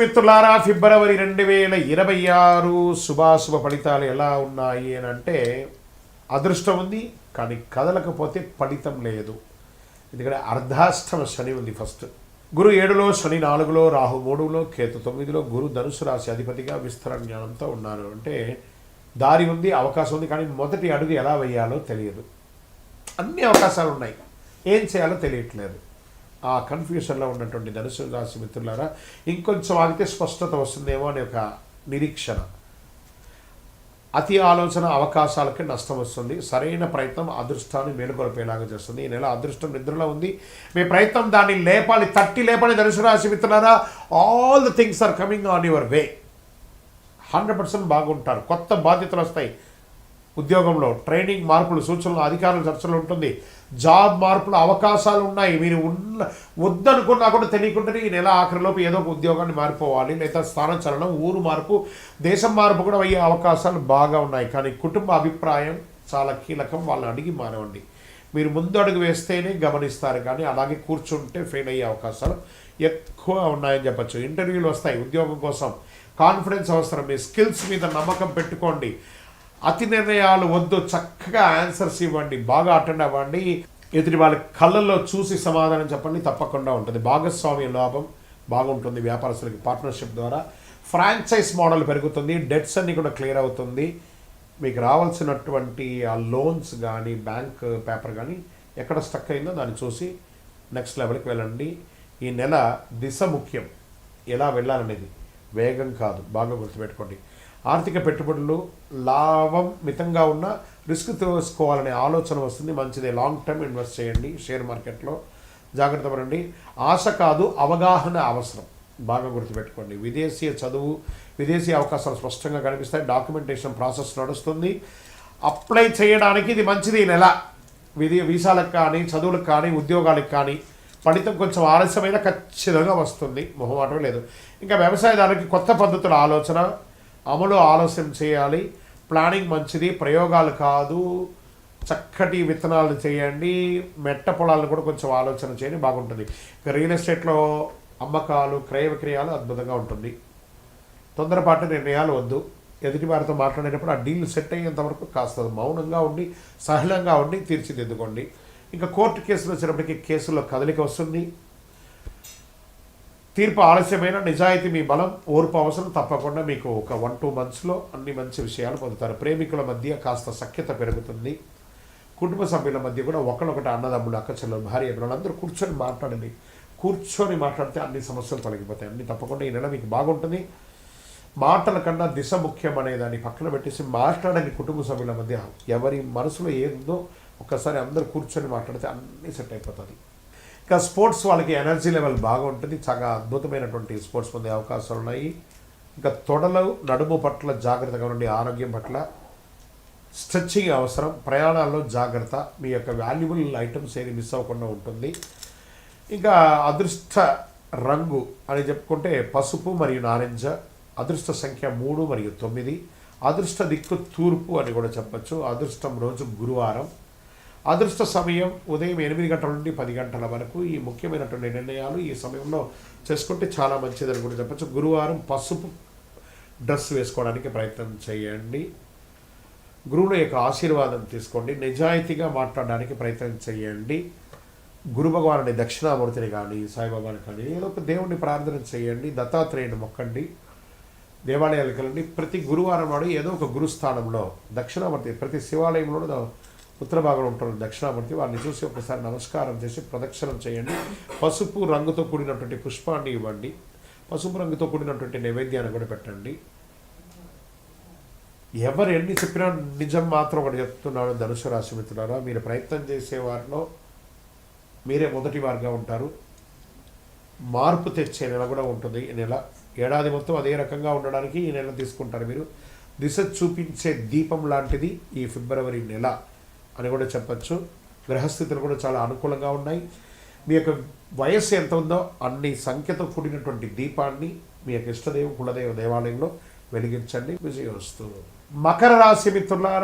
మిత్రులారా, ఫిబ్రవరి 2026 శుభాశుభ ఫలితాలు ఎలా ఉన్నాయి అని అంటే, అదృష్టం ఉంది కానీ కదలకపోతే ఫలితం లేదు. ఎందుకంటే అర్ధాష్టమ శని ఉంది. ఫస్ట్ గురు 7లో, శని 4లో, రాహు 3లో, కేతు 9లో, గురు ధనుసు రాశి అధిపతిగా విస్తరణ జ్ఞానంతో ఉన్నారు. అంటే దారి ఉంది, అవకాశం ఉంది, కానీ మొదటి అడుగు ఎలా వేయాలో తెలియదు. అన్ని అవకాశాలు ఉన్నాయి, ఏం చేయాలో తెలియట్లేదు. ఆ కన్ఫ్యూషన్లో ఉన్నటువంటి ధనుసు రాశి మిత్రులారా, ఇంకొంచెం ఆగితే స్పష్టత వస్తుందేమో అనే ఒక నిరీక్షణ. అతి ఆలోచన అవకాశాలకి నష్టం వస్తుంది. సరైన ప్రయత్నం అదృష్టాన్ని మేలుకొల్పేలాగా చేస్తుంది. ఈ నెల అదృష్టం నిద్రలో ఉంది. మీ ప్రయత్నం దాన్ని లేపాలి, తట్టి లేపాలి. ధనుసు రాశి మిత్రులారా, all the things are coming on your way. 100% బాగుంటారు. కొత్త బాధ్యతలు వస్తాయి. ఉద్యోగంలో ట్రైనింగ్, మార్పులు, సూచనలు, అధికారుల చర్చలు ఉంటుంది. జాబ్ మార్పుల అవకాశాలు ఉన్నాయి. మీరు వద్దనుకున్నా కూడా తెలియకుండానే ఈ నెల ఆఖరిలోపు ఏదో ఒక ఉద్యోగాన్ని మారిపోవాలి, లేదా స్థానచలనం, ఊరు మార్పు, దేశం మార్పు కూడా అయ్యే అవకాశాలు బాగా ఉన్నాయి. కానీ కుటుంబ అభిప్రాయం చాలా కీలకం. వాళ్ళని అడిగి మారవండి. మీరు ముందు అడుగు వేస్తేనే గమనిస్తారు, కానీ అలాగే కూర్చుంటే ఫెయిల్ అయ్యే అవకాశాలు ఎక్కువ ఉన్నాయని చెప్పచ్చు. ఇంటర్వ్యూలు వస్తాయి ఉద్యోగం కోసం. కాన్ఫిడెన్స్ అవసరం. మీ స్కిల్స్ మీద నమ్మకం పెట్టుకోండి. అతి నిర్ణయాలు వద్దు. చక్కగా ఆన్సర్స్ ఇవ్వండి, బాగా అటెండ్ అవ్వండి. ఎదుటి వాళ్ళ కళ్ళల్లో చూసి సమాధానం చెప్పండి, తప్పకుండా ఉంటుంది. భాగస్వామ్య లాభం బాగుంటుంది. వ్యాపారస్తులకి పార్ట్నర్షిప్ ద్వారా ఫ్రాంచైజ్ మోడల్ పెరుగుతుంది. డెట్స్ అన్నీ కూడా క్లియర్ అవుతుంది. మీకు రావాల్సినటువంటి ఆ లోన్స్ కానీ, బ్యాంక్ పేపర్ కానీ ఎక్కడ స్టక్ అయిందో దాన్ని చూసి నెక్స్ట్ లెవెల్కి వెళ్ళండి. ఈ నెల దిశ ముఖ్యం, ఎలా వెళ్ళాలనేది, వేగం కాదు. బాగా గుర్తుపెట్టుకోండి. ఆర్థిక పెట్టుబడులు లాభం మితంగా ఉన్న రిస్క్ తీసుకోవాలనే ఆలోచన వస్తుంది. మంచిదే. లాంగ్ టర్మ్ ఇన్వెస్ట్ చేయండి. షేర్ మార్కెట్లో జాగ్రత్త పడండి. ఆశ కాదు, అవగాహన అవసరం. బాగా గుర్తుపెట్టుకోండి. విదేశీ చదువు, విదేశీ అవకాశాలు స్పష్టంగా కనిపిస్తాయి. డాక్యుమెంటేషన్ ప్రాసెస్ నడుస్తుంది. అప్లై చేయడానికి ఇది మంచిది. ఈ నెల వీసాలకు కానీ, చదువులకు కానీ, ఉద్యోగాలకు కానీ ఫలితం కొంచెం ఆలస్యమైన ఖచ్చితంగా వస్తుంది. మొహమాటం లేదు. ఇంకా వ్యవసాయదారులకి కొత్త పద్ధతుల ఆలోచన, అమలు ఆలోచన చేయాలి. ప్లానింగ్ మంచిది. ప్రయోగాలు కాదు, చక్కటి విత్తనాలు చేయండి. మెట్ట పొలాలను కూడా కొంచెం ఆలోచన చేయండి, బాగుంటుంది. ఇక రియల్ ఎస్టేట్లో అమ్మకాలు, క్రయ విక్రయాలు అద్భుతంగా ఉంటుంది. తొందరపాటు నిర్ణయాలు వద్దు. ఎదుటి వారితో మాట్లాడేటప్పుడు ఆ డీల్ సెట్ అయ్యేంత వరకు కాస్త మౌనంగా ఉండి, సహనంగా ఉండి తీర్చిదిద్దుకోండి. ఇంకా కోర్టు కేసులు వచ్చినప్పటికీ కేసుల్లో కదలిక వస్తుంది. తీర్పు ఆలస్యమైన నిజాయితీ మీ బలం, ఓర్పు అవసరం. తప్పకుండా మీకు ఒక 1-2 monthsలో అన్ని మంచి విషయాలు పొందుతారు. ప్రేమికుల మధ్య కాస్త సఖ్యత పెరుగుతుంది. కుటుంబ సభ్యుల మధ్య కూడా ఒకళ్ళొకటి, అన్నదమ్ములు, అక్క చెల్లెలు, భార్య పిల్లలు అందరూ కూర్చొని మాట్లాడండి. కూర్చొని మాట్లాడితే అన్ని సమస్యలు తొలగిపోతాయి. అన్ని తప్పకుండా ఈ నెల మీకు బాగుంటుంది. మాటల కన్నా దిశ ముఖ్యం అనే దాన్ని పక్కన పెట్టేసి మాట్లాడని కుటుంబ సభ్యుల మధ్య ఎవరి మనసులో ఏముందో ఒక్కసారి అందరూ కూర్చొని మాట్లాడితే అన్నీ సెట్ అయిపోతుంది. ఇంకా స్పోర్ట్స్ వాళ్ళకి ఎనర్జీ లెవెల్ బాగా ఉంటుంది. చాలా అద్భుతమైనటువంటి స్పోర్ట్స్ పొందే అవకాశాలు ఉన్నాయి. ఇంకా తొడలు, నడుము పట్ల జాగ్రత్తగా ఉండి, ఆరోగ్యం పట్ల స్ట్రెచ్చింగ్ అవసరం. ప్రయాణాల్లో జాగ్రత్త. మీ యొక్క వాల్యుబుల్ ఐటమ్స్ ఏది మిస్ అవ్వకుండా ఉంటుంది. ఇంకా అదృష్ట రంగు అని చెప్పుకుంటే పసుపు మరియు నారింజ. అదృష్ట సంఖ్య 3 మరియు 9. అదృష్ట దిక్కు తూర్పు అని కూడా చెప్పచ్చు. అదృష్టం రోజు గురువారం. అదృష్ట సమయం ఉదయం 8 గంటల నుండి 10 గంటల వరకు. ఈ ముఖ్యమైనటువంటి నిర్ణయాలు ఈ సమయంలో చేసుకుంటే చాలా మంచిదని కూడా చెప్పచ్చు. గురువారం పసుపు డ్రెస్ వేసుకోవడానికి ప్రయత్నం చేయండి. గురువుల యొక్క ఆశీర్వాదం తీసుకోండి. నిజాయితీగా మాట్లాడడానికి ప్రయత్నం చేయండి. గురు భగవానుని, దక్షిణామూర్తిని కానీ, సాయిబాబాని కానీ ఏదో ఒక దేవుణ్ణి ప్రార్థన చేయండి. దత్తాత్రేయుని మొక్కండి. దేవాలయాలకు వెళ్ళండి. ప్రతి గురువారం నాడు ఏదో ఒక గురుస్థానంలో దక్షిణామూర్తి, ప్రతి శివాలయంలో ఉత్తర భాగంలో ఉంటారు దక్షిణామూర్తి. వారిని చూసి ఒకసారి నమస్కారం చేసి ప్రదక్షిణం చేయండి. పసుపు రంగుతో కూడినటువంటి పుష్పాన్ని ఇవ్వండి. పసుపు రంగుతో కూడినటువంటి నైవేద్యాన్ని కూడా పెట్టండి. ఎవరు ఎన్ని చెప్పినా నిజం మాత్రం ఒకటి చెప్తున్నాడు ధనుసు రాశి మిత్రులారా. మీరు ప్రయత్నం చేసే వారిలో మీరే మొదటి వారుగా ఉంటారు. మార్పు తెచ్చే నెల కూడా ఉంటుంది ఈ నెల. ఏడాది మొత్తం అదే రకంగా ఉండడానికి ఈ నెల తీసుకుంటారు మీరు. దిశ చూపించే దీపం లాంటిది ఈ ఫిబ్రవరి నెల అని కూడా చెప్పచ్చు. గ్రహస్థితులు కూడా చాలా అనుకూలంగా ఉన్నాయి. మీ యొక్క వయస్సు ఎంత ఉందో అన్ని సంఖ్యతో కూడినటువంటి దీపాన్ని మీ యొక్క ఇష్టదేవ కులదేవ దేవాలయంలో వెలిగించండి. విజయోస్తు. మకర రాశి మిత్రులారా,